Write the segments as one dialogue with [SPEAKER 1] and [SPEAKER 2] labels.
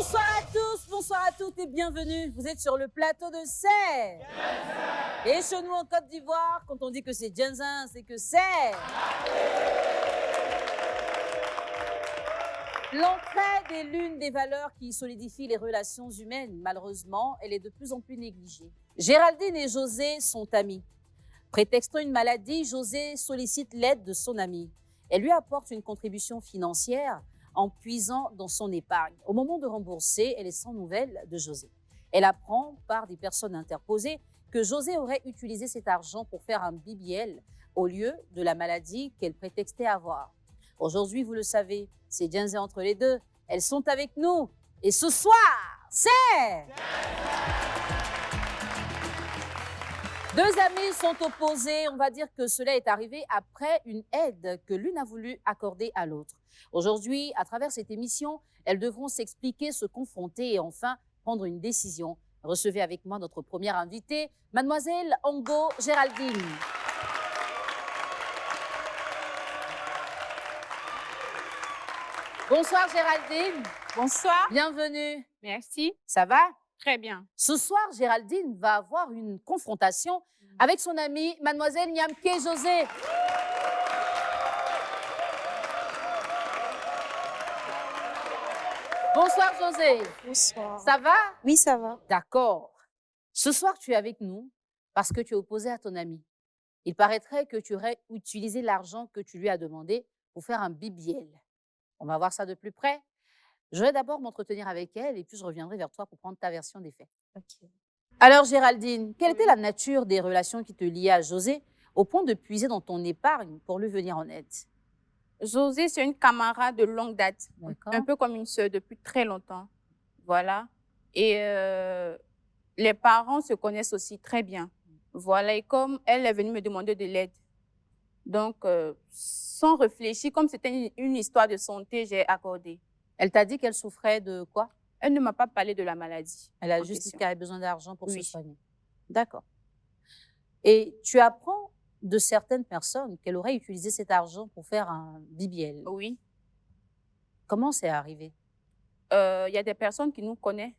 [SPEAKER 1] Bonsoir à tous, bonsoir à toutes et bienvenue. Vous êtes sur le plateau de C'est. Et chez nous en Côte d'Ivoire, quand on dit que c'est Djenzin, c'est que c'est. L'entraide est l'une des valeurs qui solidifient les relations humaines. Malheureusement, elle est de plus en plus négligée. Géraldine et José sont amis. Prétextant une maladie, José sollicite l'aide de son ami. Elle lui apporte une contribution financière en puisant dans son épargne. Au moment de rembourser, elle est sans nouvelles de José. Elle apprend par des personnes interposées que José aurait utilisé cet argent pour faire un BBL au lieu de la maladie qu'elle prétextait avoir. Aujourd'hui, vous le savez, c'est Djenzin entre les deux. Elles sont avec nous. Et ce soir, c'est... Deux amis sont opposés. On va dire que cela est arrivé après une aide que l'une a voulu accorder à l'autre. Aujourd'hui, à travers cette émission, elles devront s'expliquer, se confronter et enfin prendre une décision. Recevez avec moi notre première invitée, Mademoiselle Ongo Géraldine. Bonsoir Géraldine.
[SPEAKER 2] Bonsoir.
[SPEAKER 1] Bienvenue.
[SPEAKER 2] Merci.
[SPEAKER 1] Ça va?
[SPEAKER 2] Très bien.
[SPEAKER 1] Ce soir, Géraldine va avoir une confrontation avec son amie, Mademoiselle Nyamké José. Bonsoir José.
[SPEAKER 3] Bonsoir.
[SPEAKER 1] Ça va?
[SPEAKER 3] Oui, ça va.
[SPEAKER 1] D'accord. Ce soir, tu es avec nous parce que tu es opposé à ton ami. Il paraîtrait que tu aurais utilisé l'argent que tu lui as demandé pour faire un BBL. On va voir ça de plus près. Je vais d'abord m'entretenir avec elle et puis je reviendrai vers toi pour prendre ta version des faits.
[SPEAKER 3] Ok.
[SPEAKER 1] Alors Géraldine, quelle était la nature des relations qui te liaient à José au point de puiser dans ton épargne pour lui venir en aide?
[SPEAKER 2] José, c'est une camarade de longue date,
[SPEAKER 1] D'accord.
[SPEAKER 2] un peu comme une sœur depuis très longtemps. Voilà. Et les parents se connaissent aussi très bien. Voilà. Et comme elle est venue me demander de l'aide, donc sans réfléchir, comme c'était une histoire de santé, j'ai accordé.
[SPEAKER 1] Elle t'a dit qu'elle souffrait de quoi?
[SPEAKER 2] Elle ne m'a pas parlé de la maladie.
[SPEAKER 1] Elle a
[SPEAKER 2] en
[SPEAKER 1] juste dit
[SPEAKER 2] question.
[SPEAKER 1] qu'elle avait besoin d'argent pour se
[SPEAKER 2] Oui.
[SPEAKER 1] soigner. D'accord. Et tu apprends de certaines personnes qu'elle aurait utilisé cet argent pour faire un BBL.
[SPEAKER 2] Oui.
[SPEAKER 1] Comment c'est arrivé?
[SPEAKER 2] Il y a des personnes qui nous connaissent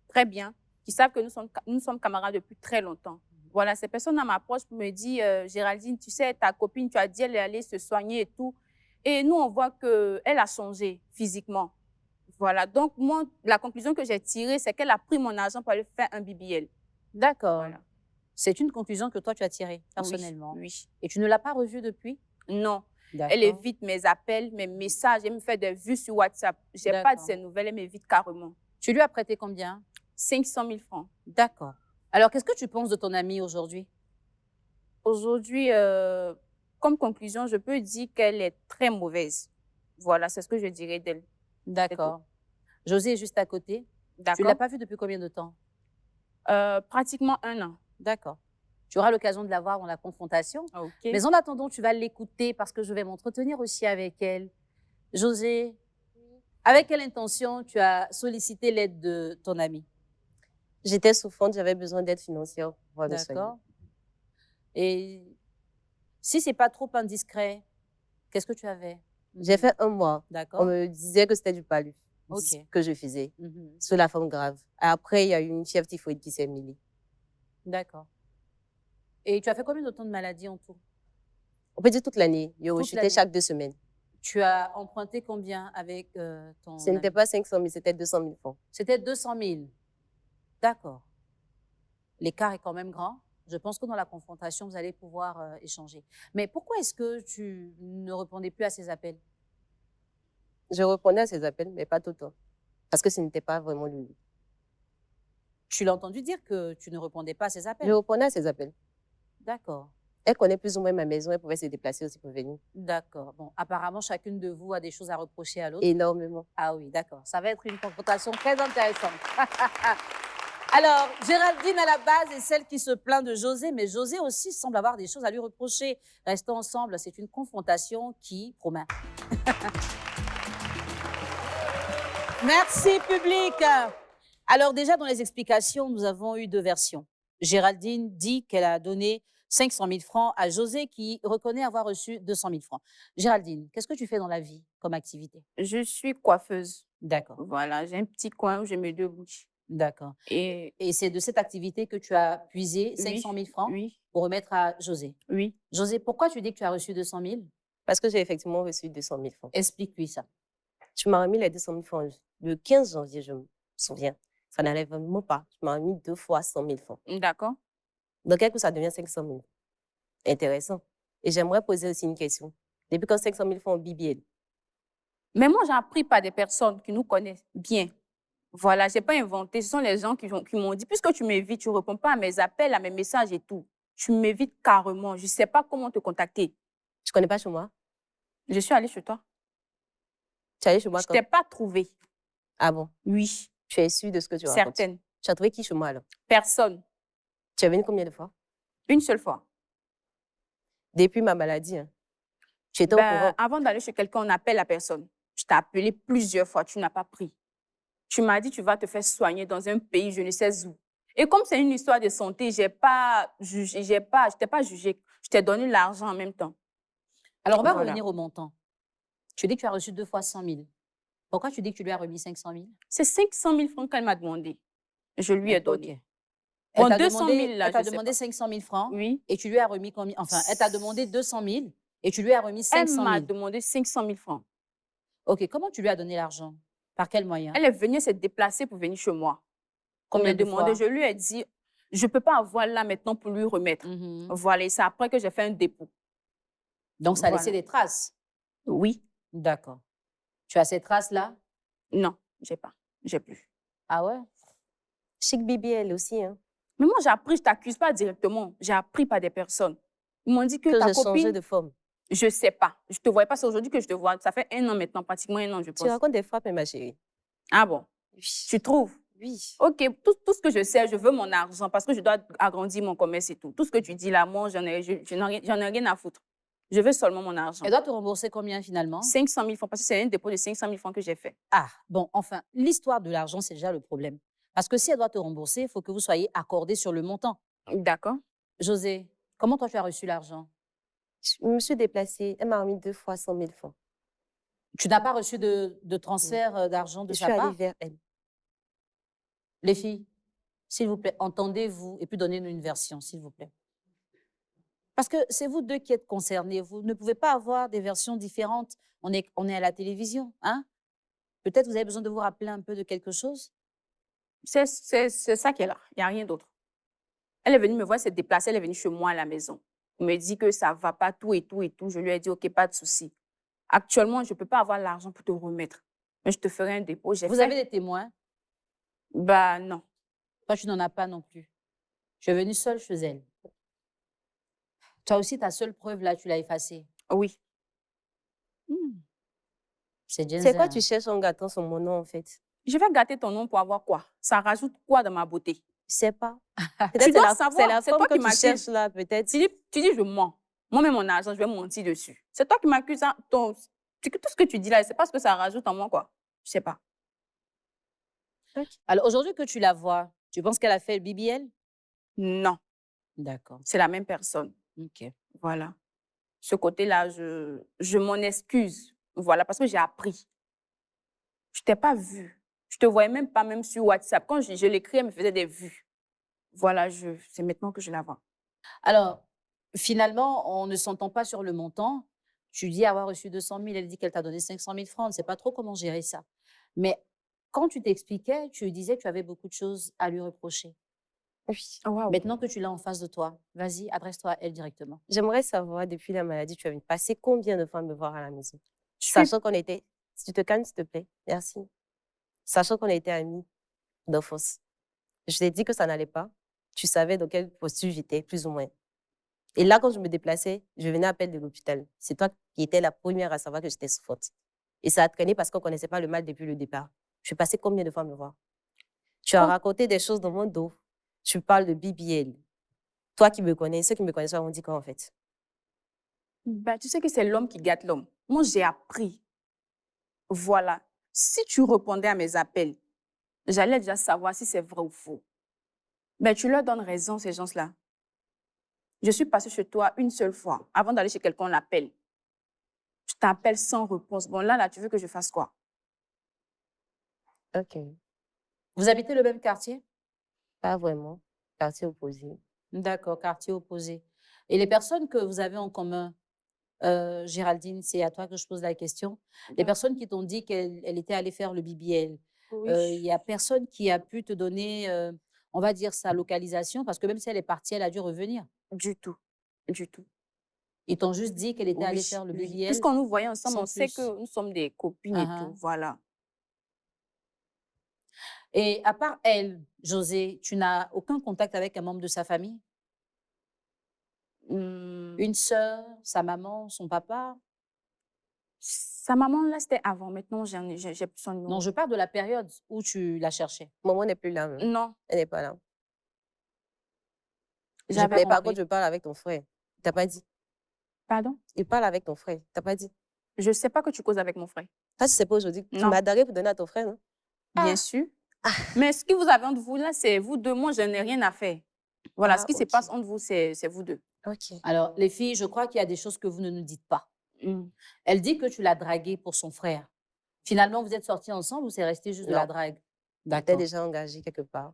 [SPEAKER 2] très bien, qui savent que nous sommes camarades depuis très longtemps. Voilà, ces personnes m'approchent pour me dire, Géraldine, tu sais, ta copine, tu as dit elle est allée se soigner et tout. Et nous, on voit qu'elle a changé physiquement. Voilà, donc moi, la conclusion que j'ai tirée, c'est qu'elle a pris mon argent pour aller faire un BBL.
[SPEAKER 1] D'accord.
[SPEAKER 2] Voilà.
[SPEAKER 1] C'est une conclusion que toi, tu as tirée personnellement.
[SPEAKER 2] Oui.
[SPEAKER 1] Et tu ne l'as pas revue depuis?
[SPEAKER 2] Non.
[SPEAKER 1] D'accord.
[SPEAKER 2] Elle évite mes appels, mes messages, elle me fait des vues sur WhatsApp. Je n'ai pas de ses nouvelles, elle m'évite carrément.
[SPEAKER 1] Tu lui as prêté combien?
[SPEAKER 2] 500 000 francs.
[SPEAKER 1] D'accord. Alors, qu'est-ce que tu penses de ton amie aujourd'hui?
[SPEAKER 2] Aujourd'hui, comme conclusion, je peux dire qu'elle est très mauvaise. Voilà, c'est ce que je dirais d'elle.
[SPEAKER 1] D'accord. José est juste à côté. Tu ne l'as
[SPEAKER 2] D'accord.
[SPEAKER 1] pas vue depuis combien de temps?
[SPEAKER 2] Pratiquement 1 an.
[SPEAKER 1] D'accord. Tu auras l'occasion de la voir dans la confrontation.
[SPEAKER 2] Ok.
[SPEAKER 1] Mais en attendant, tu vas l'écouter parce que je vais m'entretenir aussi avec elle. José, avec quelle intention tu as sollicité l'aide de ton ami?
[SPEAKER 3] J'étais souffrante, j'avais besoin d'aide financière pour pouvoir me soigner.
[SPEAKER 1] D'accord. Et si ce n'est pas trop indiscret, qu'est-ce que tu avais?
[SPEAKER 3] J'ai fait 1 mois. On
[SPEAKER 1] D'accord.
[SPEAKER 3] me disait que c'était du paludisme
[SPEAKER 1] Ok.
[SPEAKER 3] que je faisais,
[SPEAKER 1] Mhm.
[SPEAKER 3] sous la forme grave. Après, il y a eu une fièvre typhoïde qui s'est mêlée.
[SPEAKER 1] D'accord. Et tu as fait combien de temps de maladie en tout?
[SPEAKER 3] On peut dire toute l'année. Je
[SPEAKER 1] Toute
[SPEAKER 3] rechutais
[SPEAKER 1] l'année.
[SPEAKER 3] chaque 2 semaines.
[SPEAKER 1] Tu as emprunté combien avec ton
[SPEAKER 3] Ce n'était
[SPEAKER 1] ami?
[SPEAKER 3] pas 500 000, c'était 200 000 francs.
[SPEAKER 1] C'était 200 000. D'accord. L'écart est quand même grand. Je pense que dans la confrontation, vous allez pouvoir échanger. Mais pourquoi est-ce que tu ne répondais plus à ces appels?
[SPEAKER 3] Je répondais à ses appels, mais pas tout le temps. Parce que ce n'était pas vraiment lui.
[SPEAKER 1] Tu l'as entendu dire que tu ne répondais pas à ces appels?
[SPEAKER 3] Je répondais à ses appels.
[SPEAKER 1] D'accord.
[SPEAKER 3] Elle connaît plus ou moins ma maison, elle pouvait se déplacer aussi pour venir.
[SPEAKER 1] D'accord. Bon, apparemment, chacune de vous a des choses à reprocher à l'autre.
[SPEAKER 3] Énormément.
[SPEAKER 1] Ah oui, d'accord. Ça va être une confrontation très intéressante. Alors, Géraldine, à la base, est celle qui se plaint de José, mais José aussi semble avoir des choses à lui reprocher. Restons ensemble, c'est une confrontation qui promet. Merci, public. Alors, déjà, dans les explications, nous avons eu 2 versions. Géraldine dit qu'elle a donné 500 000 francs à José qui reconnaît avoir reçu 200 000 francs. Géraldine, qu'est-ce que tu fais dans la vie comme activité?
[SPEAKER 2] Je suis coiffeuse.
[SPEAKER 1] D'accord,
[SPEAKER 2] Voilà, j'ai un petit coin où je me débouche.
[SPEAKER 1] d'accord.
[SPEAKER 2] Et
[SPEAKER 1] Et c'est de cette activité que tu as puisé 500
[SPEAKER 2] oui,
[SPEAKER 1] 000 francs
[SPEAKER 2] oui,
[SPEAKER 1] pour remettre à José.
[SPEAKER 2] oui.
[SPEAKER 1] José, pourquoi tu dis que tu as reçu 200 000?
[SPEAKER 3] Parce que j'ai effectivement reçu 200 000 francs.
[SPEAKER 1] Explique-lui ça.
[SPEAKER 3] Tu m'as remis les 200 000 francs le 15 janvier, je me souviens. Ça n'allait vraiment pas. Tu m'as remis 2 fois 100 000 francs.
[SPEAKER 2] D'accord.
[SPEAKER 3] Donc, quel coup, ça devient 500 000. Intéressant. Et j'aimerais poser aussi une question. Depuis quand 500 000 francs au BBL?
[SPEAKER 2] Mais moi, j'ai appris par des personnes qui nous connaissent bien. Voilà, je n'ai pas inventé. Ce sont les gens qui m'ont dit, puisque tu m'évites, tu ne réponds pas à mes appels, à mes messages et tout. Tu m'évites carrément. Je ne sais pas comment te contacter.
[SPEAKER 3] Tu connais pas chez moi?
[SPEAKER 2] Je suis allée chez toi.
[SPEAKER 3] Tu es allé chez moi
[SPEAKER 2] Je ne
[SPEAKER 3] quand?
[SPEAKER 2] t'ai pas trouvé.
[SPEAKER 3] Ah bon?
[SPEAKER 2] Oui,
[SPEAKER 3] Tu es sûr de ce que tu racontes?
[SPEAKER 2] certaine.
[SPEAKER 3] Tu as trouvé qui chez moi alors?
[SPEAKER 2] Personne.
[SPEAKER 3] Tu es venu combien de fois?
[SPEAKER 2] Une seule fois.
[SPEAKER 3] Depuis ma maladie, hein. Tu étais au
[SPEAKER 2] Ben,
[SPEAKER 3] courant.
[SPEAKER 2] avant d'aller chez quelqu'un, on appelle la personne. Je t'ai appelé plusieurs fois, tu n'as pas pris. Tu m'as dit tu vas te faire soigner dans un pays, je ne sais où. Et comme c'est une histoire de santé, je t'ai pas jugé. Je t'ai donné l'argent en même temps.
[SPEAKER 1] Alors, on va
[SPEAKER 2] Voilà.
[SPEAKER 1] revenir au montant. Tu dis que tu as reçu 2 fois 100 000. Pourquoi tu dis que tu lui as remis 500 000?
[SPEAKER 2] C'est 500 000 francs qu'elle m'a demandé. Je lui ai donné.
[SPEAKER 1] Ok.
[SPEAKER 2] Bon,
[SPEAKER 1] Elle t'a
[SPEAKER 2] 200 000 là,
[SPEAKER 1] elle t'a
[SPEAKER 2] je sais
[SPEAKER 1] demandé
[SPEAKER 2] pas.
[SPEAKER 1] 500 000 francs
[SPEAKER 2] Oui.
[SPEAKER 1] et tu lui as remis combien? Enfin, elle t'a demandé 200 000 et tu lui as remis
[SPEAKER 2] Elle
[SPEAKER 1] 500
[SPEAKER 2] m'a
[SPEAKER 1] 000.
[SPEAKER 2] demandé 500 000 francs.
[SPEAKER 1] Ok, comment tu lui as donné l'argent? Par quel moyen?
[SPEAKER 2] Elle est venue se déplacer pour venir chez moi. On
[SPEAKER 1] Combien
[SPEAKER 2] me
[SPEAKER 1] de
[SPEAKER 2] demandait,
[SPEAKER 1] fois?
[SPEAKER 2] je lui ai dit, je ne peux pas avoir là maintenant pour lui remettre.
[SPEAKER 1] Mhm.
[SPEAKER 2] Voilà, et c'est après que j'ai fait un dépôt.
[SPEAKER 1] Donc, ça a laissé
[SPEAKER 2] Voilà.
[SPEAKER 1] des traces.
[SPEAKER 2] Oui.
[SPEAKER 1] D'accord. Tu as ces traces-là?
[SPEAKER 2] Non, j'ai pas. J'ai plus.
[SPEAKER 1] Ah ouais?
[SPEAKER 3] Chic BBL aussi, hein.
[SPEAKER 2] Mais moi, j'ai appris, je t'accuse pas directement. J'ai appris par des personnes. Ils m'ont dit que
[SPEAKER 3] Que
[SPEAKER 2] ta
[SPEAKER 3] j'ai changé
[SPEAKER 2] copine,
[SPEAKER 3] de forme.
[SPEAKER 2] je sais pas. Je te voyais pas, c'est aujourd'hui que je te vois. Ça fait 1 an maintenant, pratiquement 1 an, je
[SPEAKER 3] Tu
[SPEAKER 2] pense.
[SPEAKER 3] racontes des frappes, ma chérie.
[SPEAKER 2] Ah bon?
[SPEAKER 3] Oui.
[SPEAKER 2] Tu trouves?
[SPEAKER 3] Oui.
[SPEAKER 2] Ok, tout ce que je sais, je veux mon argent parce que je dois agrandir mon commerce et tout. Tout ce que tu dis là, moi, j'en ai rien à foutre. Je veux seulement mon argent.
[SPEAKER 1] Elle doit te rembourser combien finalement?
[SPEAKER 2] 500 000 francs, parce que c'est un dépôt de 500 000 francs que j'ai fait.
[SPEAKER 1] Ah, bon, enfin, l'histoire de l'argent, c'est déjà le problème. Parce que si elle doit te rembourser, il faut que vous soyez accordés sur le montant.
[SPEAKER 2] D'accord.
[SPEAKER 1] José, comment toi tu as reçu l'argent?
[SPEAKER 3] Je me suis déplacée. Elle m'a remis 2 fois 100 000 francs.
[SPEAKER 1] Tu n'as pas reçu de transfert d'argent de
[SPEAKER 3] Je
[SPEAKER 1] sa
[SPEAKER 3] suis allée
[SPEAKER 1] part?
[SPEAKER 3] vers elle.
[SPEAKER 1] Les filles, s'il vous plaît, entendez-vous et puis donnez-nous une version, s'il vous plaît. Parce que c'est vous deux qui êtes concernés. Vous ne pouvez pas avoir des versions différentes. On est à la télévision, hein? Peut-être vous avez besoin de vous rappeler un peu de quelque chose?
[SPEAKER 2] C'est ça qui est là. Il n'y a rien d'autre. Elle est venue me voir, elle s'est déplacée, elle est venue chez moi à la maison. Elle me dit que ça ne va pas, tout et tout et tout. Je lui ai dit, OK, pas de souci. Actuellement, je ne peux pas avoir l'argent pour te remettre. Mais je te ferai un dépôt. J'ai
[SPEAKER 1] Vous
[SPEAKER 2] fait.
[SPEAKER 1] avez des témoins?
[SPEAKER 2] Bah non.
[SPEAKER 1] Toi, tu n'en as pas non plus. Tu es venu seule chez elle. Toi aussi, ta seule preuve, là, tu l'as effacée.
[SPEAKER 2] Oui.
[SPEAKER 1] C'est Gen
[SPEAKER 3] C'est
[SPEAKER 1] Z,
[SPEAKER 3] quoi
[SPEAKER 1] hein.
[SPEAKER 3] tu cherches en gâtant sur mon nom, en fait?
[SPEAKER 2] Je vais gâter ton nom pour avoir quoi? Ça rajoute quoi dans ma beauté?
[SPEAKER 3] Je sais pas.
[SPEAKER 2] Tu
[SPEAKER 3] Peut-être
[SPEAKER 2] dois
[SPEAKER 3] c'est
[SPEAKER 2] savoir,
[SPEAKER 3] la
[SPEAKER 2] c'est
[SPEAKER 3] forme
[SPEAKER 2] toi
[SPEAKER 3] que
[SPEAKER 2] qui
[SPEAKER 3] tu
[SPEAKER 2] m'accuses.
[SPEAKER 3] cherches là, peut-être.
[SPEAKER 2] Tu dis, je mens. Moi-même, mon argent, je vais mentir dessus. C'est toi qui m'accuses. Hein, c'est que tout ce que tu dis là, c'est pas ce que ça rajoute en moi, quoi. Je sais pas.
[SPEAKER 1] Alors, aujourd'hui que tu la vois, tu penses qu'elle a fait le BBL?
[SPEAKER 2] Non,
[SPEAKER 1] D'accord.
[SPEAKER 2] c'est la même personne.
[SPEAKER 1] OK.
[SPEAKER 2] Voilà. Ce côté-là, je m'en excuse. Voilà, parce que j'ai appris. Je t'ai pas vu. Je te voyais même pas, même sur WhatsApp. Quand je l'écris, elle me faisait des vues. Voilà, c'est maintenant que je la vois.
[SPEAKER 1] Alors, finalement, on ne s'entend pas sur le montant. Tu dis avoir reçu 200 000, elle dit qu'elle t'a donné 500 000 francs. On ne sait pas trop comment gérer ça. Mais quand tu t'expliquais, tu lui disais que tu avais beaucoup de choses à lui reprocher.
[SPEAKER 3] Oui.
[SPEAKER 2] Waouh.
[SPEAKER 1] Maintenant que tu l'as en face de toi, vas-y, adresse-toi à elle directement.
[SPEAKER 3] J'aimerais savoir, depuis la maladie, tu as passé combien de fois me voir à la maison?
[SPEAKER 2] Je suis-
[SPEAKER 3] Sachant qu'on était... Si tu te calmes, s'il te plaît. Merci. Sachant qu'on était amis d'enfance. Je t'ai dit que ça n'allait pas. Tu savais dans quelle posture j'étais, plus ou moins. Et là, quand je me déplaçais, je venais à peine de l'hôpital. C'est toi qui étais la première à savoir que j'étais souffrante. Et ça a traîné parce qu'on ne connaissait pas le mal depuis le départ. Je suis passée combien de fois me voir? Tu as
[SPEAKER 2] Oh.
[SPEAKER 3] raconté des choses dans mon dos. Tu parles de BBL. Toi qui me connais, ceux qui me connaissent, on dit quoi en fait?
[SPEAKER 2] Ben, tu sais que c'est l'homme qui gâte l'homme. Moi, j'ai appris. Voilà. Si tu répondais à mes appels, j'allais déjà savoir si c'est vrai ou faux. Mais tu leur donnes raison, ces gens-là. Je suis passée chez toi une seule fois. Avant d'aller chez quelqu'un, on l'appelle. Je t'appelle sans réponse. Bon, là, tu veux que je fasse quoi?
[SPEAKER 3] Ok.
[SPEAKER 1] Vous habitez le même quartier?
[SPEAKER 3] Pas vraiment. Quartier opposé.
[SPEAKER 1] D'accord, quartier opposé. Et les personnes que vous avez en commun, Géraldine, c'est à toi que je pose la question. Les
[SPEAKER 2] D'accord.
[SPEAKER 1] personnes qui t'ont dit qu'elle était allée faire le BBL,
[SPEAKER 2] Oui.
[SPEAKER 1] il y a personne qui a pu te donner, on va dire, sa localisation, parce que même si elle est partie, elle a dû revenir.
[SPEAKER 2] Du tout. Du tout.
[SPEAKER 1] Ils t'ont juste dit qu'elle était allée
[SPEAKER 2] Oui,
[SPEAKER 1] faire le
[SPEAKER 2] oui.
[SPEAKER 1] BBL
[SPEAKER 2] Puisqu'on nous voyait ensemble,
[SPEAKER 1] sans
[SPEAKER 2] on sait
[SPEAKER 1] plus.
[SPEAKER 2] que nous sommes des copines et
[SPEAKER 1] Ah,
[SPEAKER 2] tout.
[SPEAKER 1] ah.
[SPEAKER 2] Voilà.
[SPEAKER 1] Et à part elle, José, tu n'as aucun contact avec un membre de sa famille?
[SPEAKER 2] Hum,
[SPEAKER 1] Une sœur, sa maman, son papa?
[SPEAKER 2] Sa maman, là, c'était avant. Maintenant, j'ai plus son
[SPEAKER 1] Non,
[SPEAKER 2] numéro.
[SPEAKER 1] je parle de la période où tu la cherchais.
[SPEAKER 3] Maman n'est plus là même.
[SPEAKER 2] Non,
[SPEAKER 3] Elle n'est pas là.
[SPEAKER 1] J'ai pas
[SPEAKER 2] j'avais.
[SPEAKER 3] Mais par
[SPEAKER 1] compris.
[SPEAKER 3] contre, je parle avec ton frère. T'as pas dit.
[SPEAKER 2] Pardon?
[SPEAKER 3] Il parle avec ton frère. T'as pas dit.
[SPEAKER 2] Je ne sais pas que tu causes avec mon frère.
[SPEAKER 3] Ça, c'est pas aujourd'hui. Tu
[SPEAKER 2] Non,
[SPEAKER 3] m'as daré pour donner à ton frère, non?
[SPEAKER 2] bien
[SPEAKER 1] Ah,
[SPEAKER 2] sûr.
[SPEAKER 3] Ah,
[SPEAKER 2] Mais ce que vous avez entre vous, là, c'est vous deux. Moi, je n'ai rien à faire. Voilà, ce qui se
[SPEAKER 3] ok.
[SPEAKER 2] passe entre vous, c'est vous deux.
[SPEAKER 3] Ok.
[SPEAKER 1] alors, les filles, je crois qu'il y a des choses que vous ne nous dites pas.
[SPEAKER 2] Hum.
[SPEAKER 1] Elle dit que tu l'as dragué pour son frère. Finalement, vous êtes sortis ensemble ou c'est resté juste de la
[SPEAKER 3] Non.
[SPEAKER 1] drague?
[SPEAKER 3] J'étais
[SPEAKER 1] D'accord.
[SPEAKER 3] déjà engagée quelque part.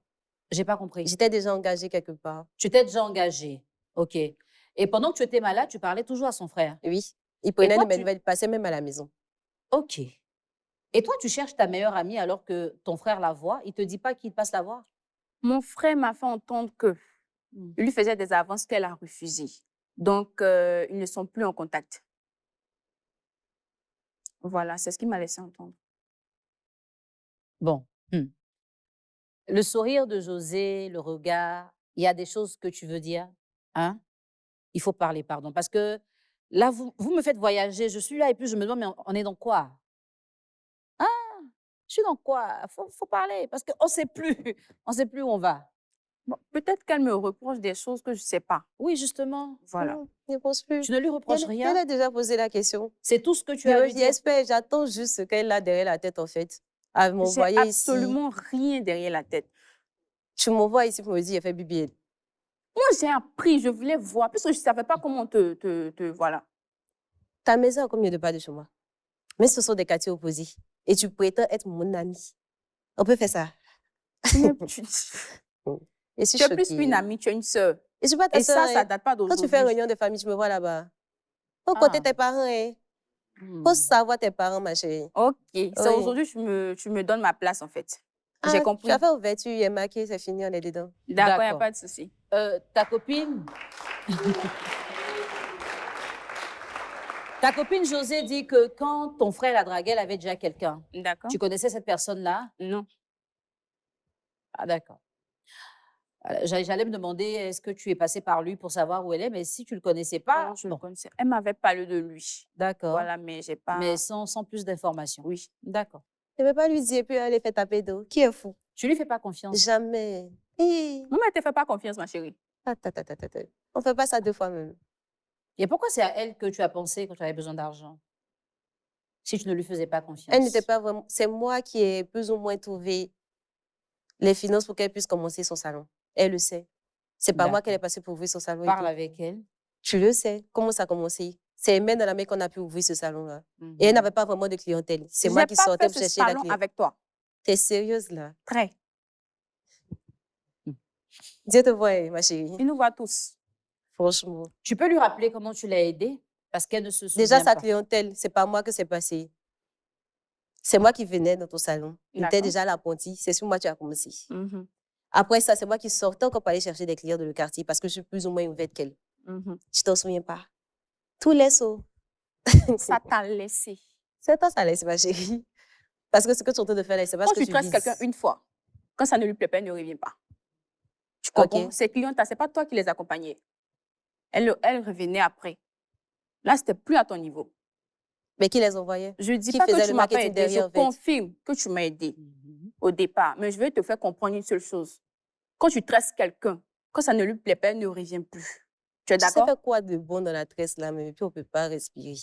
[SPEAKER 1] J'ai pas compris.
[SPEAKER 3] J'étais déjà engagée quelque part.
[SPEAKER 1] Tu t'es déjà engagée. OK. Et pendant que tu étais malade, tu parlais toujours à son frère.
[SPEAKER 3] Oui. Il
[SPEAKER 1] Et
[SPEAKER 3] prenait
[SPEAKER 1] toi,
[SPEAKER 3] de mes
[SPEAKER 1] tu...
[SPEAKER 3] nouvelles, il passait même à la maison.
[SPEAKER 1] OK. Et toi, tu cherches ta meilleure amie alors que ton frère la voit. Il te dit pas qu'il passe la voir?
[SPEAKER 2] Mon frère m'a fait entendre que
[SPEAKER 1] Hmm.
[SPEAKER 2] il lui faisait des avances qu'elle a refusées. Donc, ils ne sont plus en contact. Voilà, c'est ce qu'il m'a laissé entendre.
[SPEAKER 1] Bon. Le sourire de José, le regard, il y a des choses que tu veux dire, hein? Il faut parler, pardon. Parce que là, vous me faites voyager. Je suis là et puis je me demande, mais on est dans quoi? Hein? Je suis dans quoi? Faut parler parce qu'on sait plus. On sait plus où on va.
[SPEAKER 2] Bon, peut-être qu'elle me reproche des choses que je ne sais pas.
[SPEAKER 1] Oui, justement.
[SPEAKER 2] Voilà.
[SPEAKER 3] Non, il ne pose plus.
[SPEAKER 1] Tu ne lui reproches
[SPEAKER 3] Je
[SPEAKER 1] rien.
[SPEAKER 3] lui ai déjà posé la question.
[SPEAKER 1] C'est tout ce que tu as à lui dire.
[SPEAKER 3] J'espère, j'attends juste ce qu'elle a derrière la tête, en fait. À
[SPEAKER 2] J'ai
[SPEAKER 3] m'envoyer ici.
[SPEAKER 2] absolument rien derrière la tête.
[SPEAKER 3] Tu m'envoies ici pour me dire, elle fait BBL.
[SPEAKER 2] Moi, j'ai appris, je voulais voir, parce que je ne savais pas comment voilà.
[SPEAKER 3] Ta maison a combien de pas de chez moi? Mais ce sont des quartiers opposés. Et tu prétends être mon ami. On peut faire ça.
[SPEAKER 2] Tu
[SPEAKER 3] Je suis
[SPEAKER 2] es plus
[SPEAKER 3] choquée.
[SPEAKER 2] qu'une amie, tu es une sœur.
[SPEAKER 3] Et je suis pas ta
[SPEAKER 2] Et ça,
[SPEAKER 3] sœur.
[SPEAKER 2] ça
[SPEAKER 3] Hein.
[SPEAKER 2] ne date pas
[SPEAKER 3] Quand tu
[SPEAKER 2] d'aujourd'hui.
[SPEAKER 3] fais une réunion de famille, tu me vois là-bas. Faut côté
[SPEAKER 1] Ah.
[SPEAKER 3] tes parents. Hein.
[SPEAKER 1] Hmm.
[SPEAKER 3] Faut savoir tes parents, ma chérie.
[SPEAKER 2] OK. C'est
[SPEAKER 3] Oui.
[SPEAKER 2] aujourd'hui que tu me donnes ma place, en fait.
[SPEAKER 3] Ah,
[SPEAKER 2] J'ai
[SPEAKER 3] tu
[SPEAKER 2] compris.
[SPEAKER 3] as fait ouverture, il est marqué, c'est fini, on est dedans.
[SPEAKER 2] D'accord, il n'y a
[SPEAKER 1] D'accord.
[SPEAKER 2] pas de souci.
[SPEAKER 1] Ta copine, ta copine José dit que quand ton frère la draguait, elle avait déjà quelqu'un.
[SPEAKER 2] D'accord?
[SPEAKER 1] Tu connaissais cette personne-là?
[SPEAKER 2] Non.
[SPEAKER 1] Ah, d'accord. J'allais me demander, est-ce que tu es passé par lui pour savoir où elle est? Mais si tu ne le connaissais pas,
[SPEAKER 2] Non, je le
[SPEAKER 1] bon,
[SPEAKER 2] connaissais. Elle m'avait parlé de lui.
[SPEAKER 1] d'accord.
[SPEAKER 2] Voilà, mais j'ai pas.
[SPEAKER 1] Mais sans plus d'informations.
[SPEAKER 2] Oui.
[SPEAKER 1] D'accord.
[SPEAKER 3] Je ne vais pas lui dire, puis aller faire taper d'eau. Qui est fou?
[SPEAKER 1] Tu lui fais pas confiance?
[SPEAKER 3] Jamais. Hi.
[SPEAKER 2] Non, mais ne te fais pas confiance, ma chérie.
[SPEAKER 3] Attends. On ne fait pas ça 2 fois même.
[SPEAKER 1] Et pourquoi c'est à elle que tu as pensé quand tu avais besoin d'argent? Si tu ne lui faisais pas confiance.
[SPEAKER 3] Elle n'était pas vraiment. C'est moi qui ai plus ou moins trouvé les finances pour qu'elle puisse commencer son salon. Elle le sait. C'est pas moi qu'elle est
[SPEAKER 1] D'accord.
[SPEAKER 3] passée pour ouvrir son salon. Et
[SPEAKER 1] Parle
[SPEAKER 3] tout.
[SPEAKER 1] avec elle.
[SPEAKER 3] Tu le sais. Comment ça a commencé? C'est même dans la main qu'on a pu ouvrir ce salon-là. Et elle
[SPEAKER 1] Mhm.
[SPEAKER 3] n'avait pas vraiment de clientèle. C'est
[SPEAKER 2] Je
[SPEAKER 3] moi
[SPEAKER 2] n'ai
[SPEAKER 3] qui
[SPEAKER 2] pas
[SPEAKER 3] sortais
[SPEAKER 2] fait
[SPEAKER 3] pour
[SPEAKER 2] ce
[SPEAKER 3] chercher la
[SPEAKER 2] salon
[SPEAKER 3] clientèle.
[SPEAKER 2] avec toi.
[SPEAKER 3] T'es sérieuse là?
[SPEAKER 2] Très.
[SPEAKER 3] Dieu te voie, ma chérie.
[SPEAKER 2] Il nous voit tous.
[SPEAKER 3] Franchement.
[SPEAKER 1] Tu peux lui rappeler comment tu l'as aidée? Parce qu'elle ne se souvient
[SPEAKER 3] Déjà, sa
[SPEAKER 1] pas.
[SPEAKER 3] clientèle, c'est pas moi que c'est passé. C'est moi qui venais dans ton salon. J'étais
[SPEAKER 2] D'accord.
[SPEAKER 3] déjà à l'apprenti. C'est sur moi que tu as commencé.
[SPEAKER 2] Mhm,
[SPEAKER 3] Après ça, c'est moi qui sortais encore pour aller chercher des clients de le quartier parce que je suis plus ou moins ouverte qu'elle.
[SPEAKER 2] mhm.
[SPEAKER 3] Je t'en souviens pas. Tous les sauts.
[SPEAKER 2] Ça t'a laissé.
[SPEAKER 3] C'est toi, ça laisse, ma chérie. Parce que ce que tu es en train de faire là, c'est pas
[SPEAKER 2] Quand
[SPEAKER 3] ce que
[SPEAKER 2] tu
[SPEAKER 3] tu
[SPEAKER 2] traites
[SPEAKER 3] vises.
[SPEAKER 2] quelqu'un une fois, quand ça ne lui plaît pas, il ne revient pas. Tu comprends?
[SPEAKER 3] Ok.
[SPEAKER 2] Ces clients, ce n'est pas toi qui les accompagnais. Elle revenait après. Là, ce n'était plus à ton niveau.
[SPEAKER 3] Mais qui les envoyait?
[SPEAKER 2] Je ne dis
[SPEAKER 3] Qui
[SPEAKER 2] pas que
[SPEAKER 3] faisait
[SPEAKER 2] tu
[SPEAKER 3] le
[SPEAKER 2] m'as pas
[SPEAKER 3] marketing
[SPEAKER 2] aidé. Je
[SPEAKER 3] derrière, en fait?
[SPEAKER 2] confirme que tu m'as aidé
[SPEAKER 1] Mhm.
[SPEAKER 2] au départ. Mais je vais te faire comprendre une seule chose. Quand tu tresses quelqu'un, quand ça ne lui plaît pas, il ne revient plus. Tu es
[SPEAKER 3] Tu sais
[SPEAKER 2] d'accord?
[SPEAKER 3] faire quoi de bon dans la tresse là, mais puis on ne peut pas respirer.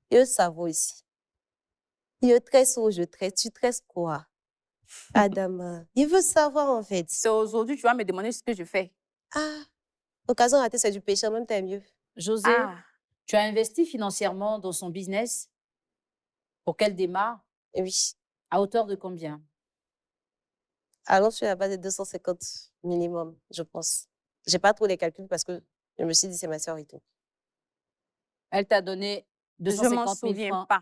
[SPEAKER 3] Et eux savent ici. Je tresse où je tresse. Tu tresses quoi? Adama. Il veut savoir en fait.
[SPEAKER 2] C'est aujourd'hui que tu vas me demander ce que je fais.
[SPEAKER 3] Ah, occasion ratée, c'est du péché, en même temps mieux.
[SPEAKER 1] José,
[SPEAKER 2] Ah,
[SPEAKER 1] tu as investi financièrement dans son business pour qu'elle démarre
[SPEAKER 3] Oui.
[SPEAKER 1] à hauteur de combien?
[SPEAKER 3] Alors, je suis à la base de 250 minimum, je pense. J'ai pas trop les calculs parce que je me suis dit, c'est ma soeur et tout.
[SPEAKER 1] Elle t'a donné
[SPEAKER 2] Je m'en
[SPEAKER 1] 250 000
[SPEAKER 2] souviens
[SPEAKER 1] francs.
[SPEAKER 2] pas.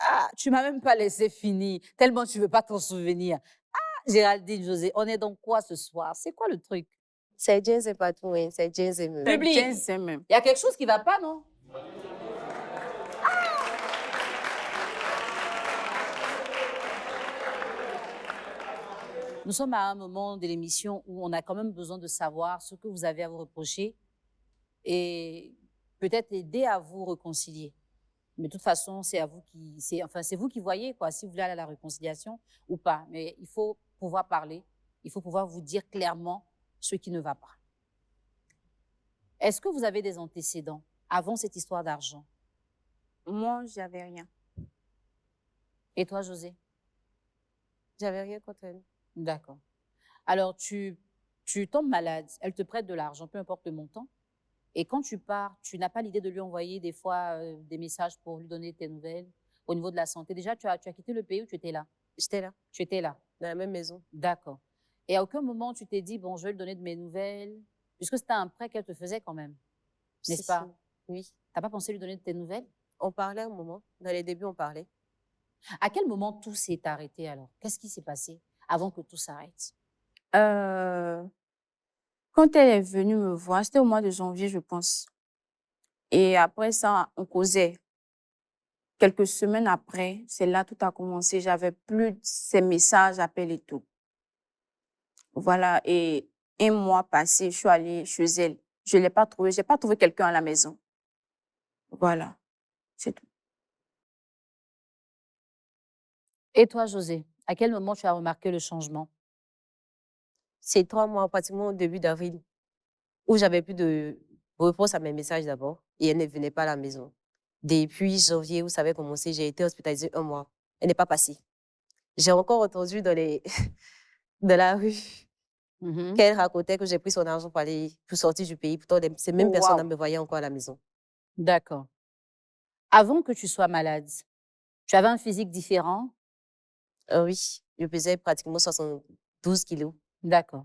[SPEAKER 1] Ah, tu m'as même pas laissé finir, tellement tu veux pas t'en souvenir. Ah, Géraldine, José, on est dans quoi ce soir? C'est quoi le truc?
[SPEAKER 3] C'est James et pas tout, hein. C'est James et me.
[SPEAKER 2] C'est
[SPEAKER 1] Public,
[SPEAKER 2] 15 même.
[SPEAKER 1] il y a quelque chose qui va pas, non? Nous sommes à un moment de l'émission où on a quand même besoin de savoir ce que vous avez à vous reprocher et peut-être aider à vous réconcilier. Mais de toute façon, c'est à vous qui, c'est vous qui voyez quoi, si vous voulez aller à la réconciliation ou pas. Mais il faut pouvoir parler, il faut pouvoir vous dire clairement ce qui ne va pas. Est-ce que vous avez des antécédents avant cette histoire d'argent?
[SPEAKER 2] Moi, j'avais rien.
[SPEAKER 1] Et toi, José?
[SPEAKER 3] J'avais rien contre elle.
[SPEAKER 1] D'accord. Alors, tu tombes malade, elle te prête de l'argent, peu importe le montant. Et quand tu pars, tu n'as pas l'idée de lui envoyer des fois des messages pour lui donner tes nouvelles au niveau de la santé. Déjà, tu as quitté le pays ou tu étais là?
[SPEAKER 3] J'étais là,
[SPEAKER 1] Tu étais là.
[SPEAKER 3] dans la même maison.
[SPEAKER 1] D'accord. Et à aucun moment, tu t'es dit, bon, je vais lui donner de mes nouvelles, puisque c'était un prêt qu'elle te faisait quand même, n'est-ce
[SPEAKER 3] Si,
[SPEAKER 1] pas?
[SPEAKER 3] si. Oui.
[SPEAKER 1] Tu n'as pas pensé lui donner de tes nouvelles?
[SPEAKER 3] On parlait un moment. Dans les débuts, on parlait.
[SPEAKER 1] À quel moment tout s'est arrêté alors? Qu'est-ce qui s'est passé avant que tout s'arrête?
[SPEAKER 2] Euh, Quand elle est venue me voir, c'était au mois de janvier, je pense. Et après ça, on causait. Quelques semaines après, c'est là tout a commencé. J'avais plus ces messages, appels et tout. Voilà. Et un mois passé, je suis allée chez elle. Je l'ai pas trouvé. J'ai pas trouvé quelqu'un à la maison. Voilà. C'est tout.
[SPEAKER 1] Et toi, José, à quel moment tu as remarqué le changement?
[SPEAKER 3] C'est 3 mois, pratiquement au début d'avril, où j'avais plus de réponse à mes messages d'abord et elle ne venait pas à la maison. Depuis janvier, où ça avait commencé, j'ai été hospitalisée 1 mois. Elle n'est pas passée. J'ai encore entendu dans la rue
[SPEAKER 1] Mhm.
[SPEAKER 3] qu'elle racontait que j'ai pris son argent pour sortir du pays. Pourtant, ces mêmes personnes-là
[SPEAKER 2] Waouh.
[SPEAKER 3] me voyaient encore à la maison.
[SPEAKER 1] D'accord. Avant que tu sois malade, tu avais un physique différent?
[SPEAKER 3] Oui, je pesais pratiquement 72 kilos.
[SPEAKER 1] D'accord.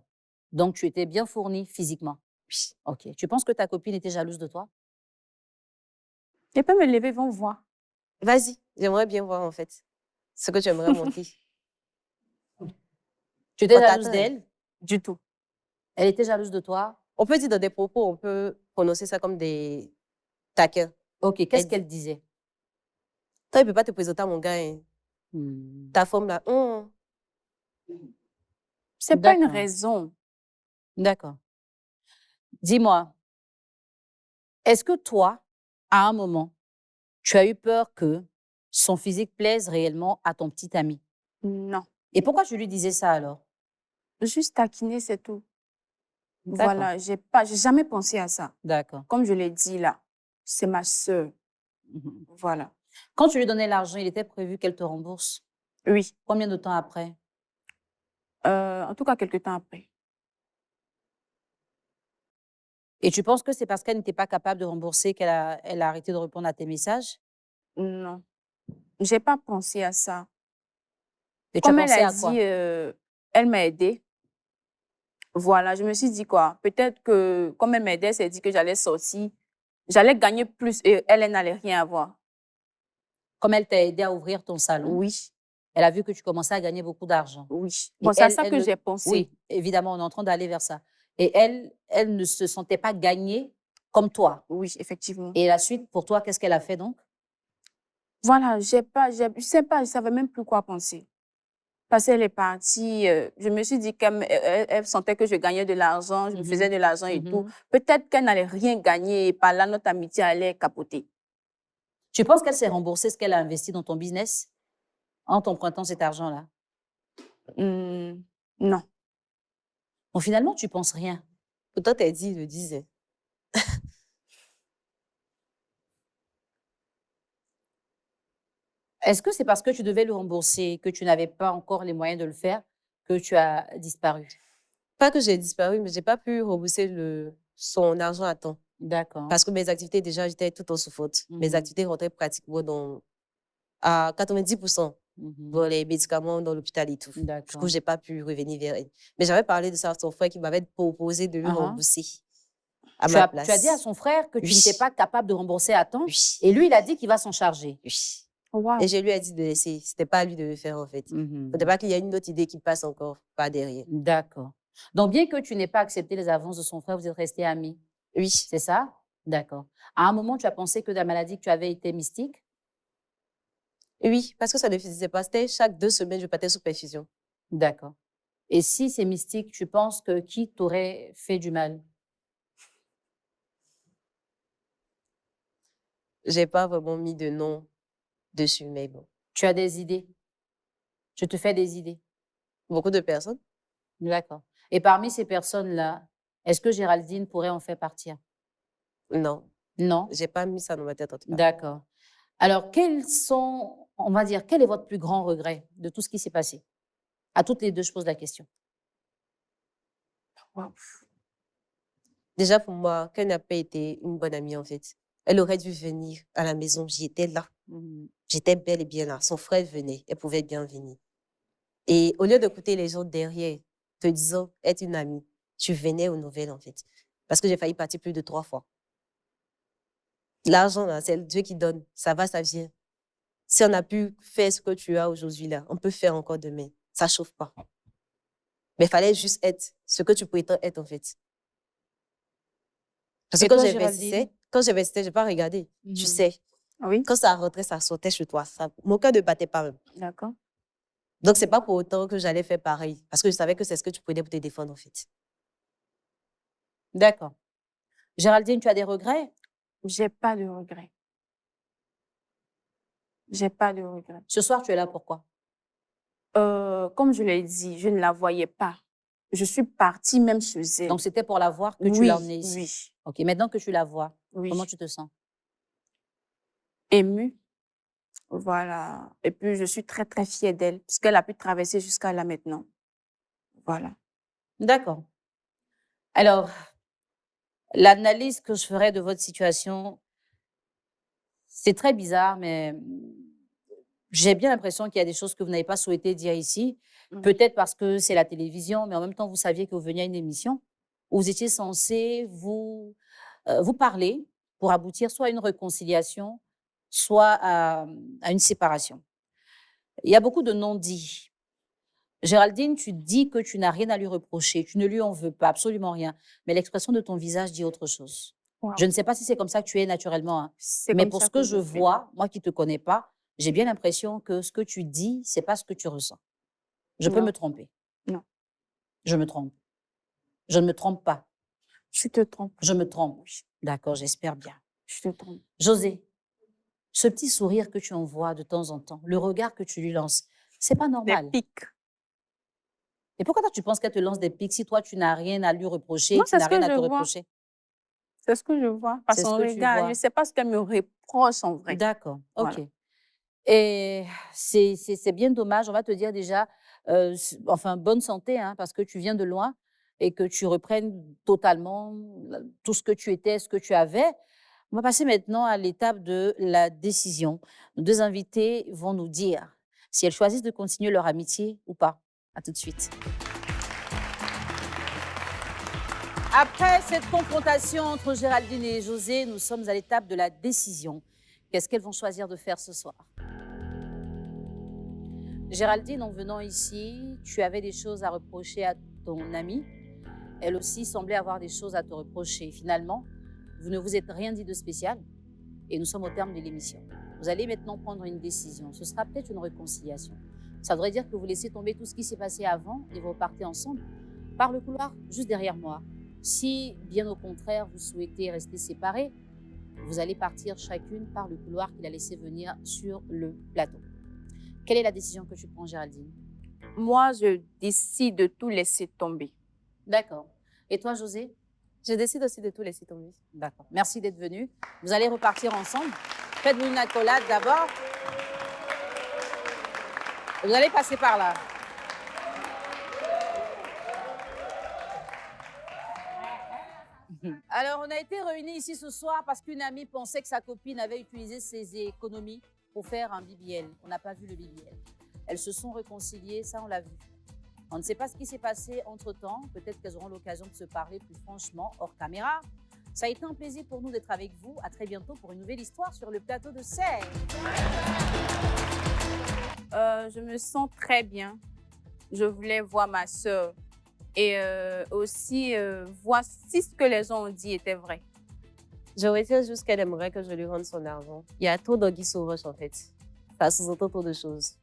[SPEAKER 1] Donc, tu étais bien fournie physiquement.
[SPEAKER 3] Oui.
[SPEAKER 1] OK. Tu penses que ta copine était jalouse de toi?
[SPEAKER 2] Je peux me lever, ils vont voir.
[SPEAKER 3] Vas-y, j'aimerais bien voir en fait ce que tu aimerais montrer.
[SPEAKER 1] Tu étais
[SPEAKER 3] On
[SPEAKER 1] jalouse
[SPEAKER 3] t'attend.
[SPEAKER 1] d'elle?
[SPEAKER 2] Du tout.
[SPEAKER 1] Elle était jalouse de toi?
[SPEAKER 3] On peut dire dans des propos, on peut prononcer ça comme des taquins.
[SPEAKER 1] OK. Qu'est-ce
[SPEAKER 3] Elle dit,
[SPEAKER 1] qu'elle disait?
[SPEAKER 3] toi, il ne peut pas te présenter à mon gars. Hein.
[SPEAKER 1] Hmm.
[SPEAKER 3] Ta femme là,
[SPEAKER 2] C'est pas une
[SPEAKER 1] D'accord.
[SPEAKER 2] raison.
[SPEAKER 1] D'accord. Dis-moi, est-ce que toi, à un moment, tu as eu peur que son physique plaise réellement à ton petit ami?
[SPEAKER 2] Non.
[SPEAKER 1] Et pourquoi tu lui disais ça alors?
[SPEAKER 2] Juste taquiner, c'est tout.
[SPEAKER 1] D'accord.
[SPEAKER 2] Voilà. J'ai jamais pensé à ça.
[SPEAKER 1] D'accord.
[SPEAKER 2] Comme je l'ai dit là, c'est ma sœur.
[SPEAKER 1] Mhm.
[SPEAKER 2] Voilà.
[SPEAKER 1] Quand tu lui donnais l'argent, il était prévu qu'elle te rembourse.
[SPEAKER 2] Oui.
[SPEAKER 1] Combien de temps après?
[SPEAKER 2] En tout cas, quelques temps après.
[SPEAKER 1] Et tu penses que c'est parce qu'elle n'était pas capable de rembourser elle a arrêté de répondre à tes messages?
[SPEAKER 2] Non. J'ai pas pensé à ça.
[SPEAKER 1] Et tu as
[SPEAKER 2] Comme elle
[SPEAKER 1] pensé
[SPEAKER 2] a
[SPEAKER 1] à quoi?
[SPEAKER 2] dit, elle m'a aidée. Voilà, je me suis dit quoi? Peut-être que comme elle m'aidait, elle s'est dit que j'allais sortir, j'allais gagner plus et elle n'allait rien avoir.
[SPEAKER 1] Comme elle t'a aidé à ouvrir ton salon,
[SPEAKER 2] Oui,
[SPEAKER 1] elle a vu que tu commençais à gagner beaucoup d'argent.
[SPEAKER 2] oui.
[SPEAKER 1] Et
[SPEAKER 2] Bon, c'est à
[SPEAKER 1] elle,
[SPEAKER 2] ça
[SPEAKER 1] elle
[SPEAKER 2] que
[SPEAKER 1] ne...
[SPEAKER 2] j'ai pensé.
[SPEAKER 1] Oui, évidemment, on est en train d'aller vers ça. Et elle ne se sentait pas gagnée comme toi.
[SPEAKER 2] Oui, effectivement.
[SPEAKER 1] Et la suite, pour toi, qu'est-ce qu'elle a fait donc?
[SPEAKER 2] Voilà, je sais pas, je savais même plus quoi penser. Parce qu'elle est partie, je me suis dit elle sentait que je gagnais de l'argent, je me faisais de l'argent et tout.
[SPEAKER 1] Mhm.
[SPEAKER 2] Peut-être qu'elle n'allait rien gagner et par là, notre amitié allait capoter.
[SPEAKER 1] Tu penses qu'elle s'est remboursée ce qu'elle a investi dans ton business en t'empruntant cet argent-là?
[SPEAKER 2] Non.
[SPEAKER 1] Bon, finalement, tu penses rien.
[SPEAKER 3] Pourtant, t'as dit, il le disait.
[SPEAKER 1] Est-ce que c'est parce que tu devais le rembourser, que tu n'avais pas encore les moyens de le faire, que tu as disparu?
[SPEAKER 3] Pas que j'ai disparu, mais j'ai pas pu rembourser son argent à temps.
[SPEAKER 1] D'accord.
[SPEAKER 3] Parce que mes activités, déjà, j'étais tout en sous-faute. Mes
[SPEAKER 1] Mhm.
[SPEAKER 3] activités rentraient pratiquement à 90%. pour les médicaments dans l'hôpital et tout. Du coup,
[SPEAKER 1] D'accord.
[SPEAKER 3] je n'ai pas pu revenir vers elle. Mais j'avais parlé de ça à son frère qui m'avait proposé de lui
[SPEAKER 1] Uh-huh.
[SPEAKER 3] rembourser à
[SPEAKER 1] Tu
[SPEAKER 3] ma
[SPEAKER 1] as dit à
[SPEAKER 3] place.
[SPEAKER 1] son frère que tu
[SPEAKER 3] Oui.
[SPEAKER 1] n'étais pas capable de rembourser à temps
[SPEAKER 3] Oui.
[SPEAKER 1] et lui, il a dit qu'il va s'en charger.
[SPEAKER 3] Oui.
[SPEAKER 2] Wow.
[SPEAKER 3] Et je lui ai dit de laisser. Ce n'était pas à lui de le faire, en fait. Il ne faudrait pas qu'il y ait une autre idée qui passe encore par derrière.
[SPEAKER 1] D'accord. Donc, bien que tu n'aies pas accepté les avances de son frère, vous êtes restés amis.
[SPEAKER 3] Oui.
[SPEAKER 1] C'est ça? D'accord. À un moment, tu as pensé que la maladie que tu avais été mystique?
[SPEAKER 3] Oui, parce que ça ne faisait pas. C'était chaque 2 semaines, je partais sous perfusion.
[SPEAKER 1] D'accord. Et si c'est mystique, tu penses que qui t'aurait fait du mal?
[SPEAKER 3] Je n'ai pas vraiment mis de nom dessus, mais bon.
[SPEAKER 1] Tu as des idées? Je te fais des idées.
[SPEAKER 3] Beaucoup de personnes?
[SPEAKER 1] D'accord. Et parmi ces personnes-là, est-ce que Géraldine pourrait en faire partie?
[SPEAKER 3] Non.
[SPEAKER 1] Non?
[SPEAKER 3] Je n'ai pas mis ça dans ma tête, en tout cas.
[SPEAKER 1] D'accord. Alors, quels sont, on va dire, quel est votre plus grand regret de tout ce qui s'est passé? À toutes les deux, je pose la question.
[SPEAKER 2] Wow.
[SPEAKER 3] Déjà, pour moi, qu'elle n'a pas été une bonne amie, en fait. Elle aurait dû venir à la maison. J'y étais là. J'étais bel et bien là. Son frère venait. Elle pouvait bien venir. Et au lieu d'écouter les gens derrière, te disant être une amie, tu venais aux nouvelles, en fait. Parce que j'ai failli partir plus de 3 fois. L'argent, là, c'est Dieu qui donne. Ça va, ça vient. Si on a pu faire ce que tu as aujourd'hui, là, on peut faire encore demain. Ça chauffe pas. Mais il fallait juste être ce que tu prétends être, en fait. Parce que
[SPEAKER 1] Et
[SPEAKER 3] quand
[SPEAKER 1] toi,
[SPEAKER 3] j'investissais, je n'ai pas regardé. Tu
[SPEAKER 1] Mhm.
[SPEAKER 3] sais,
[SPEAKER 2] Oui,
[SPEAKER 3] quand ça rentrait, ça sortait chez toi. Mon cœur ne battait pas même.
[SPEAKER 2] d'accord.
[SPEAKER 3] Donc, ce n'est pas pour autant que j'allais faire pareil. Parce que je savais que c'est ce que tu prenais pour te défendre, en fait.
[SPEAKER 1] D'accord. Géraldine, tu as des regrets?
[SPEAKER 2] J'ai pas de regrets. J'ai pas de regrets.
[SPEAKER 1] Ce soir, tu es là pourquoi?
[SPEAKER 2] Comme je l'ai dit, je ne la voyais pas. Je suis partie même chez elle.
[SPEAKER 1] Donc, c'était pour la voir que tu
[SPEAKER 2] oui,
[SPEAKER 1] l'as emmenée ici.
[SPEAKER 2] oui,
[SPEAKER 1] OK, maintenant que tu la vois,
[SPEAKER 2] oui.
[SPEAKER 1] comment tu te sens?
[SPEAKER 2] Émue. Voilà. Et puis, je suis très, très fière d'elle, puisqu'elle a pu traverser jusqu'à là maintenant. Voilà.
[SPEAKER 1] D'accord. Alors, l'analyse que je ferai de votre situation, c'est très bizarre, mais j'ai bien l'impression qu'il y a des choses que vous n'avez pas souhaité dire ici.
[SPEAKER 2] Mhm.
[SPEAKER 1] Peut-être parce que c'est la télévision, mais en même temps, vous saviez que vous veniez à une émission où vous étiez censé vous parler pour aboutir soit à une réconciliation, soit à une séparation. Il y a beaucoup de non-dits. Géraldine, tu dis que tu n'as rien à lui reprocher, tu ne lui en veux pas, absolument rien. Mais l'expression de ton visage dit autre chose.
[SPEAKER 2] Wow.
[SPEAKER 1] Je ne sais pas si c'est comme ça que tu es naturellement, hein,
[SPEAKER 2] C'est
[SPEAKER 1] mais
[SPEAKER 2] comme
[SPEAKER 1] pour
[SPEAKER 2] ça
[SPEAKER 1] ce que je
[SPEAKER 2] je suis.
[SPEAKER 1] vois, moi qui ne te connais pas, j'ai bien l'impression que ce que tu dis, c'est pas ce que tu ressens. Je peux
[SPEAKER 2] Non.
[SPEAKER 1] me tromper.
[SPEAKER 2] Non.
[SPEAKER 1] Je me trompe. Je ne me trompe pas.
[SPEAKER 2] Je te trompe.
[SPEAKER 1] Je me trompe. D'accord, j'espère bien.
[SPEAKER 2] Je te trompe.
[SPEAKER 1] José, ce petit sourire que tu envoies de temps en temps, le regard que tu lui lances, c'est pas
[SPEAKER 2] Des
[SPEAKER 1] normal.
[SPEAKER 2] pics.
[SPEAKER 1] Et pourquoi toi, tu penses qu'elle te lance des pics si toi, tu n'as rien à lui reprocher,
[SPEAKER 2] Non,
[SPEAKER 1] tu
[SPEAKER 2] c'est
[SPEAKER 1] n'as
[SPEAKER 2] ce que
[SPEAKER 1] rien à
[SPEAKER 2] je
[SPEAKER 1] te
[SPEAKER 2] vois.
[SPEAKER 1] reprocher?
[SPEAKER 2] C'est ce que je vois. Par
[SPEAKER 1] C'est ce
[SPEAKER 2] son
[SPEAKER 1] que tu
[SPEAKER 2] regard, je
[SPEAKER 1] vois.
[SPEAKER 2] ne sais pas ce qu'elle me reproche en vrai.
[SPEAKER 1] D'accord, ok.
[SPEAKER 2] Voilà.
[SPEAKER 1] Et c'est bien dommage, on va te dire déjà, enfin, bonne santé, hein, parce que tu viens de loin et que tu reprennes totalement tout ce que tu étais, ce que tu avais. On va passer maintenant à l'étape de la décision. Nos deux invités vont nous dire si elles choisissent de continuer leur amitié ou pas. À tout de suite. Après cette confrontation entre Géraldine et José, nous sommes à l'étape de la décision. Qu'est-ce qu'elles vont choisir de faire ce soir? Géraldine, en venant ici, tu avais des choses à reprocher à ton amie. Elle aussi semblait avoir des choses à te reprocher. Finalement, vous ne vous êtes rien dit de spécial et nous sommes au terme de l'émission. Vous allez maintenant prendre une décision. Ce sera peut-être une réconciliation. Ça voudrait dire que vous laissez tomber tout ce qui s'est passé avant et vous repartez ensemble par le couloir juste derrière moi. Si, bien au contraire, vous souhaitez rester séparés, vous allez partir chacune par le couloir qu'il a laissé venir sur le plateau. Quelle est la décision que tu prends, Géraldine?
[SPEAKER 2] Moi, je décide de tout laisser tomber.
[SPEAKER 1] D'accord. Et toi, José?
[SPEAKER 3] Je décide aussi de tout laisser tomber.
[SPEAKER 1] D'accord. Merci d'être venu. Vous allez repartir ensemble. Faites-vous une accolade d'abord. Vous allez passer par là. Alors, on a été réunis ici ce soir parce qu'une amie pensait que sa copine avait utilisé ses économies pour faire un BBL. On n'a pas vu le BBL. elles se sont réconciliées, ça on l'a vu. On ne sait pas ce qui s'est passé entre-temps, peut-être qu'elles auront l'occasion de se parler plus franchement hors caméra. Ça a été un plaisir pour nous d'être avec vous. À très bientôt pour une nouvelle histoire sur le plateau de Sèvres.
[SPEAKER 2] Je me sens très bien. Je voulais voir ma sœur et aussi voir si ce que les gens ont dit était vrai.
[SPEAKER 3] Je retiens juste qu'elle aimerait que je lui rende son argent. Il y a trop d'anguilles sous roche en fait. Ça sous-entend trop de choses.